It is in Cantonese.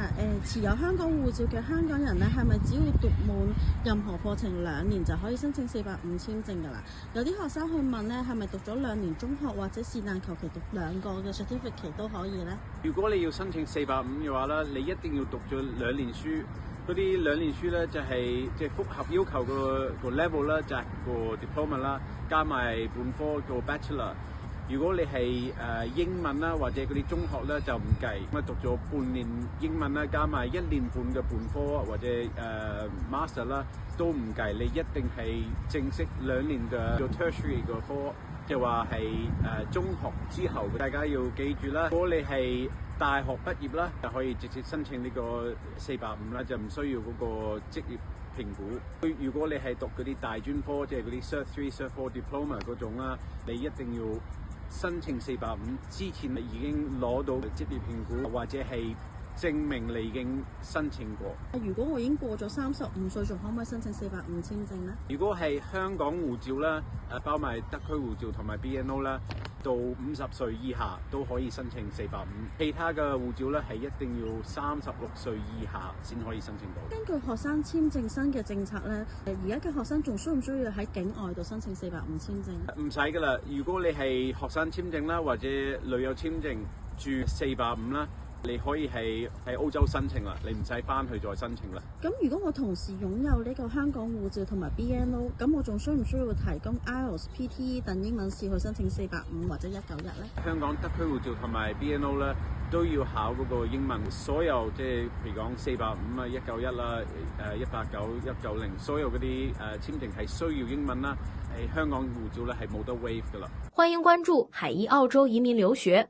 啦，持有香港護照嘅香港人咧，係咪只要讀滿任何課程2年就可以申請485簽證㗎啦？有啲學生去問咧，係咪讀咗2年中學或者是但求其讀2個嘅 certificate 都可以咧？如果你要申請485嘅話咧，你一定要讀咗2年書。嗰啲2年書咧就係即係複合要求個 level 啦，就係個 diploma 啦，加埋本科個 bachelor。如果你係英文啦或者嗰啲中學咧就唔計，咁啊讀咗半年英文啦，加埋1年半嘅本科或者master 啦都唔計，你一定係正式2年嘅做 tertiary 個科，就話係中學之後。大家要記住啦，如果你係大學畢業啦，就可以直接申請呢個485啦，就唔需要嗰個職業評估。如果你係讀嗰啲大專科，即係嗰啲 Cert 3、Cert 4 Diploma 嗰種啦，你一定要申請485之前，你已經攞到職業評估，或者係證明你已經申請過。如果我已經過咗35歲，仲可唔可以申請485簽證呢？如果係香港護照啦，包埋特區護照同埋 BNO 啦，到50歲以下都可以申請485。其他嘅護照咧係一定要36歲以下先可以申請到。根據學生簽證新嘅政策咧，而家嘅學生仲需唔需要喺境外度申請485簽證？唔使噶啦，如果你係學生簽證啦，或者旅遊簽證住485啦，你可以喺澳洲申請啦，你唔使翻去再申請啦。咁如果我同時擁有呢個香港護照同埋 BNO， 咁我仲需唔需要提供 IELTS、PTE 等英文試去申請485或者191咧？香港特區護照同埋 BNO 咧都要考嗰個英文，所有即係譬如講485啊、191啦、189、190，所有嗰啲簽證係需要英文啦。喺香港護照咧係冇得 waive 噶啦。歡迎關注海一澳洲移民留學。